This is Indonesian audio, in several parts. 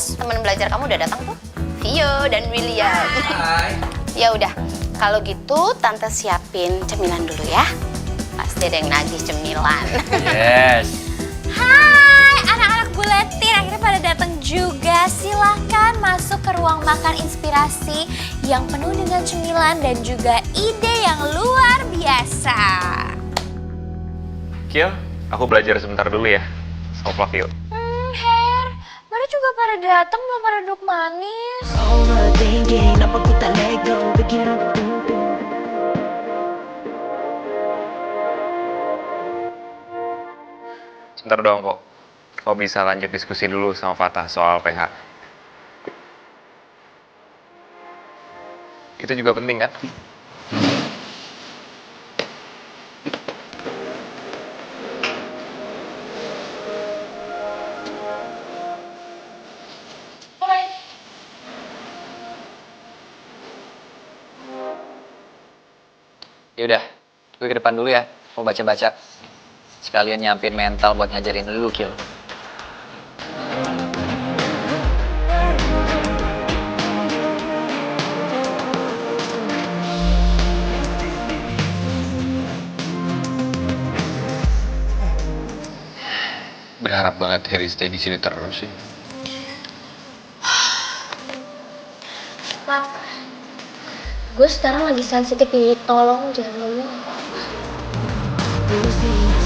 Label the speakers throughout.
Speaker 1: kelas, teman belajar kamu udah datang tuh. Vio dan William.
Speaker 2: Hai.
Speaker 1: Ya udah, kalau gitu tante siapin cemilan dulu ya. Pasti ada yang nagih cemilan.
Speaker 2: Yes.
Speaker 3: Hai anak-anak buletin, akhirnya pada datang juga. Silahkan masuk ke ruang makan inspirasi yang penuh dengan cemilan dan juga ide yang luar biasa.
Speaker 2: Kil, aku belajar sebentar dulu ya. Sama Flavio.
Speaker 3: Her, mereka juga pada datang, belum pada duduk manis.
Speaker 4: Overthinking, apa ku tak let go, bikin aku
Speaker 2: Sebentar doang kok. Kau bisa lanjut diskusi dulu sama Fatah soal PH. Itu juga penting kan?
Speaker 5: Yaudah, gue ke depan dulu ya, mau baca-baca. Sekalian nyampin mental buat ngajarin dulu, Kil.
Speaker 2: Berharap banget Harry stay di sini terus sih.
Speaker 6: Pak, gue sekarang lagi sensitif nih, tolong jangan ngomong.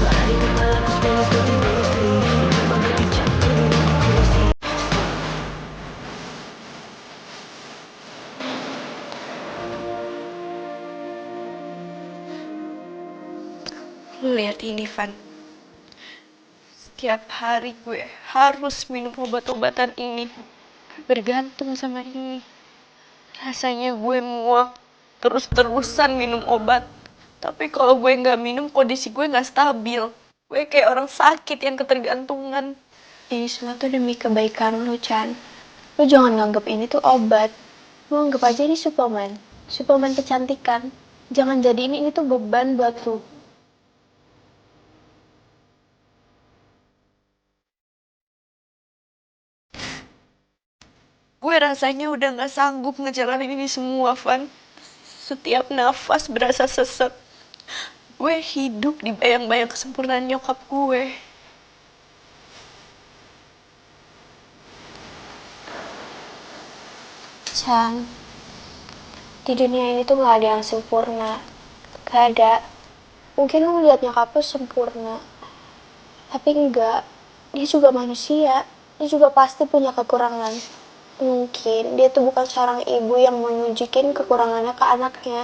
Speaker 4: suara di kepala ku spinning continuously. Bagai dicampur dengan kursi.
Speaker 7: Lu lihat ini, Van. Setiap hari gue harus minum obat-obatan ini. Bergantung sama ini. Rasanya gue muak terus-terusan minum obat. Tapi kalau gue nggak minum, kondisi gue nggak stabil. Gue kayak orang sakit yang ketergantungan.
Speaker 6: Ini semua tuh demi kebaikan lu, Chan. Lu jangan nganggep ini tuh obat. Lu anggap aja ini suplemen. Suplemen kecantikan. Jangan jadiin ini tuh beban buat lu.
Speaker 7: Gue rasanya udah gak sanggup ngejalanin ini semua, Van. Setiap nafas berasa sesek. Gue hidup di bayang-bayang kesempurnaan nyokap gue.
Speaker 6: Chan, di dunia ini tuh gak ada yang sempurna. Gak ada. Mungkin lu liat nyokap lu sempurna. Tapi enggak. Dia juga manusia. Dia juga pasti punya kekurangan. Mungkin dia tuh bukan seorang ibu yang mau nunjukin kekurangannya ke anaknya.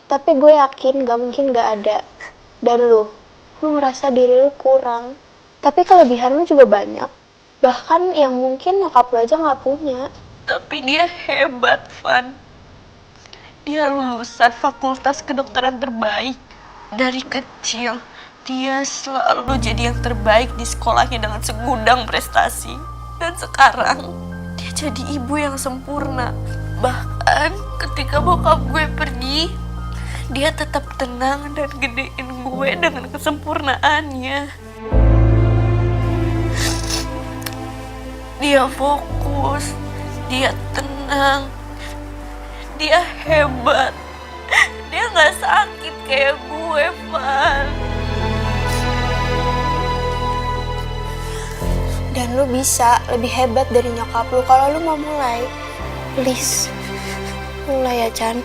Speaker 6: Tapi gue yakin gak mungkin gak ada. Dan lu ngerasa diri lu kurang. Tapi kelebihan lu juga banyak. Bahkan yang mungkin nyokap lu aja gak punya.
Speaker 7: Tapi dia hebat, Van. Dia lulusan fakultas kedokteran terbaik. Dari kecil, dia selalu jadi yang terbaik di sekolahnya dengan segudang prestasi. Dan sekarang, dia jadi ibu yang sempurna. Bahkan ketika bokap gue pergi, dia tetap tenang dan gedein gue dengan kesempurnaannya. Dia fokus, dia tenang, dia hebat. Dia gak sakit kayak gue, Van.
Speaker 6: Dan lu bisa lebih hebat dari nyokap lu kalau lu mau mulai. Please, mulai ya, Chan.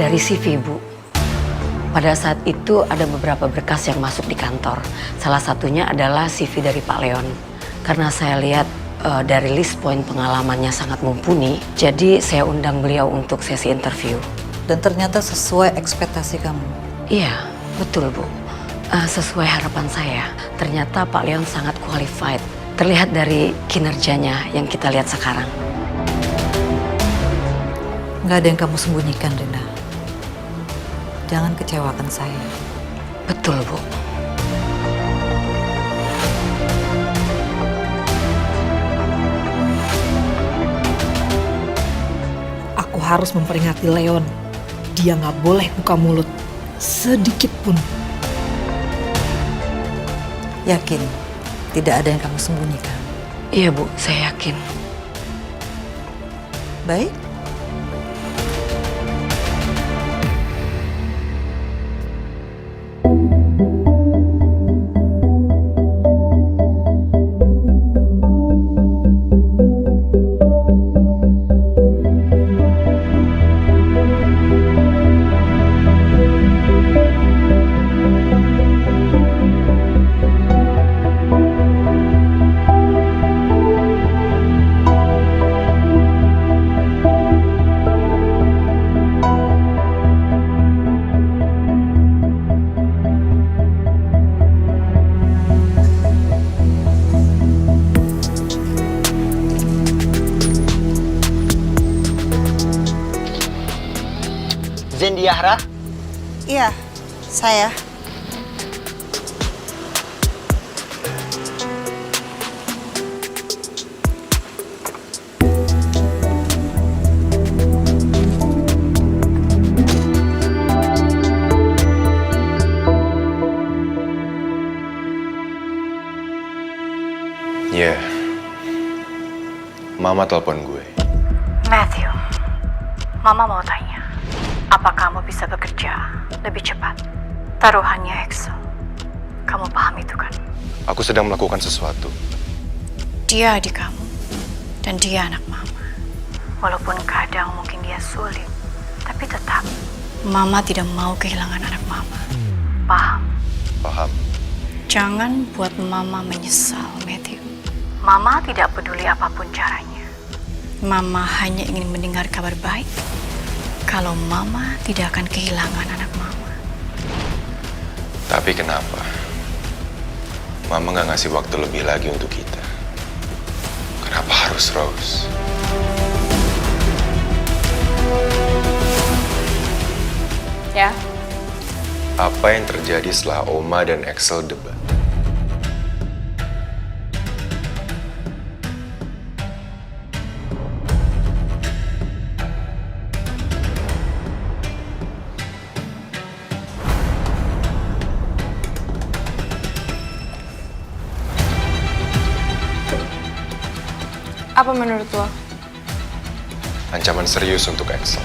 Speaker 8: Dari CV, Bu. Pada saat itu ada beberapa berkas yang masuk di kantor. Salah satunya adalah CV dari Pak Leon. Karena saya lihat dari list poin pengalamannya sangat mumpuni, jadi saya undang beliau untuk sesi interview.
Speaker 9: Dan ternyata sesuai ekspektasi kamu.
Speaker 8: Iya, betul, Bu. Sesuai harapan saya. Ternyata Pak Leon sangat qualified. Terlihat dari kinerjanya yang kita lihat sekarang.
Speaker 9: Nggak ada yang kamu sembunyikan, Rina. Jangan kecewakan saya.
Speaker 8: Betul, Bu.
Speaker 9: Aku harus memperingati Leon. Dia nggak boleh buka mulut sedikit pun. Yakin tidak ada yang kamu sembunyikan?
Speaker 8: Iya, Bu, saya yakin.
Speaker 9: Baik.
Speaker 10: Zendiahra?
Speaker 9: Iya, saya.
Speaker 11: Ya, Mama telepon gue.
Speaker 12: Matthew, Mama mau tanya, apa kamu bisa bekerja lebih cepat? Taruhannya Axel. Kamu paham itu kan?
Speaker 11: Aku sedang melakukan sesuatu.
Speaker 12: Dia adik kamu, dan dia anak Mama. Walaupun kadang mungkin dia sulit, tapi tetap Mama tidak mau kehilangan anak Mama. Paham?
Speaker 11: Paham.
Speaker 12: Jangan buat Mama menyesal, Matthew. Mama tidak peduli apapun caranya. Mama hanya ingin mendengar kabar baik. Kalau Mama tidak akan kehilangan anak Mama.
Speaker 11: Tapi kenapa Mama nggak ngasih waktu lebih lagi untuk kita? Kenapa harus Rose?
Speaker 12: Ya?
Speaker 11: Apa yang terjadi setelah Oma dan Axel debat?
Speaker 7: Apa menurut lo?
Speaker 11: Ancaman serius untuk Axel.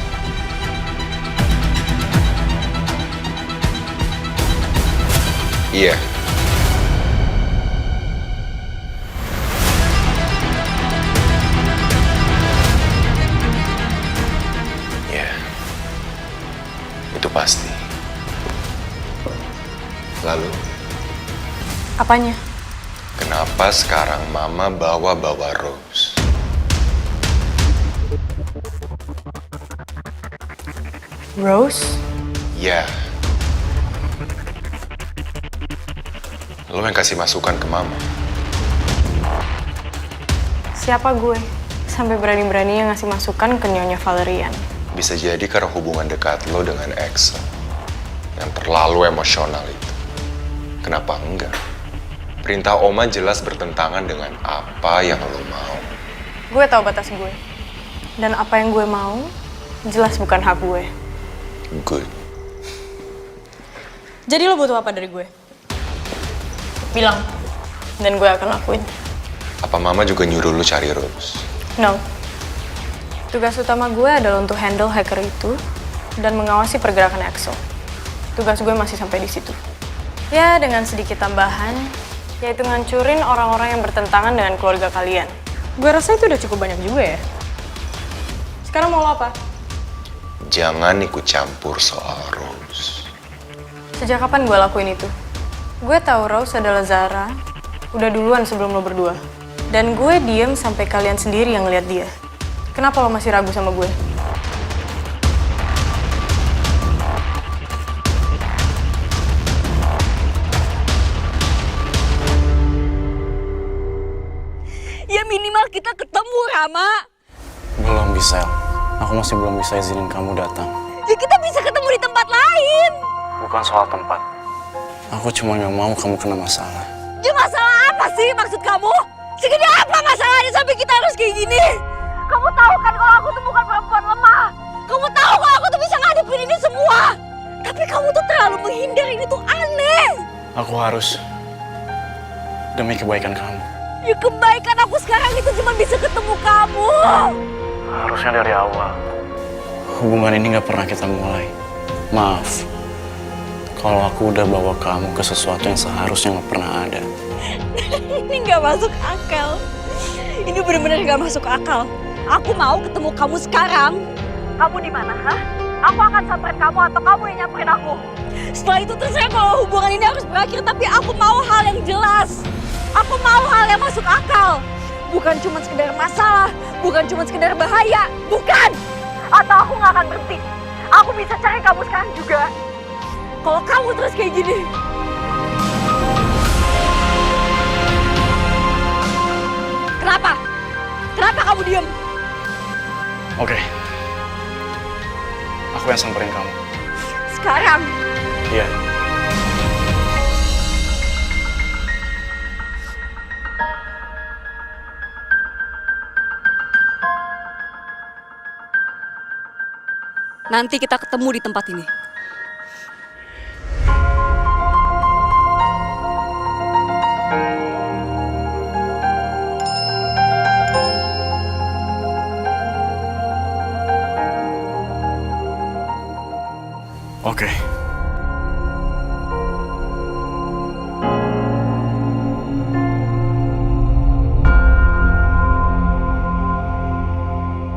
Speaker 11: Iya. Iya. Itu pasti. Lalu,
Speaker 7: Apanya?
Speaker 11: kenapa sekarang Mama bawa-bawa Rose?
Speaker 7: Rose?
Speaker 11: Ya. Lo yang kasih masukan ke Mama.
Speaker 7: Siapa gue? Sampai berani-beraninya ngasih masukan ke Nyonya Valerian.
Speaker 11: Bisa jadi karena hubungan dekat lo dengan Axel yang terlalu emosional itu. Kenapa enggak? Perintah Oma jelas bertentangan dengan apa yang lo mau.
Speaker 7: Gue tahu batas gue. Dan apa yang gue mau, jelas bukan hak gue.
Speaker 11: Good.
Speaker 7: Jadi lo butuh apa dari gue? Bilang. Dan gue akan lakuin.
Speaker 11: Apa Mama juga nyuruh lo cari Rose?
Speaker 7: No. Tugas utama gue adalah untuk handle hacker itu dan mengawasi pergerakan Axel. Tugas gue masih sampai di situ. Ya, dengan sedikit tambahan, yaitu ngancurin orang-orang yang bertentangan dengan keluarga kalian. Gue rasa itu udah cukup banyak juga ya. Sekarang mau lo apa?
Speaker 11: Jangan ikut campur soal Rose.
Speaker 7: Sejak kapan gue lakuin itu? Gue tahu Rose adalah Zara udah duluan sebelum lo berdua. Dan gue diem sampai kalian sendiri yang ngeliat dia. Kenapa lo masih ragu sama gue? kita ketemu, Rama.
Speaker 10: Belum bisa. Aku masih belum bisa izinin kamu datang.
Speaker 7: Ya kita bisa ketemu di tempat lain.
Speaker 10: Bukan soal tempat. Aku cuma gak mau kamu kena masalah.
Speaker 7: Ya masalah apa sih maksud kamu? Segede apa masalahnya sampai kita harus kayak gini? Kamu tahu kan kalau aku tuh bukan perempuan lemah. Kamu tahu kalau aku tuh bisa ngadepin ini semua. Tapi kamu tuh terlalu menghindar, ini tuh aneh.
Speaker 10: Aku harus. Demi kebaikan kamu.
Speaker 7: Ya kebaikan aku sekarang itu cuma bisa ketemu kamu.
Speaker 10: Harusnya dari awal. Hubungan ini gak pernah kita mulai. Maaf. Kalau aku udah bawa kamu ke sesuatu yang seharusnya gak pernah ada.
Speaker 7: Ini gak masuk akal. Ini benar-benar gak masuk akal. Aku mau ketemu kamu sekarang. Kamu di mana, hah? Aku akan samperin kamu atau kamu yang nyamperin aku. Setelah itu terserah kalau hubungan ini harus berakhir, tapi aku mau hal yang jelas. Aku mau hal yang masuk akal. Bukan cuma sekedar masalah, bukan cuma sekedar bahaya, bukan. Atau aku gak akan berhenti. Aku bisa cari kamu sekarang juga. Kalau kamu terus kayak gini. Kenapa? Kenapa kamu diem?
Speaker 10: Oke. Aku yang samperin kamu.
Speaker 7: Sekarang?
Speaker 10: Iya.
Speaker 7: Nanti kita ketemu di tempat ini.
Speaker 10: Oke.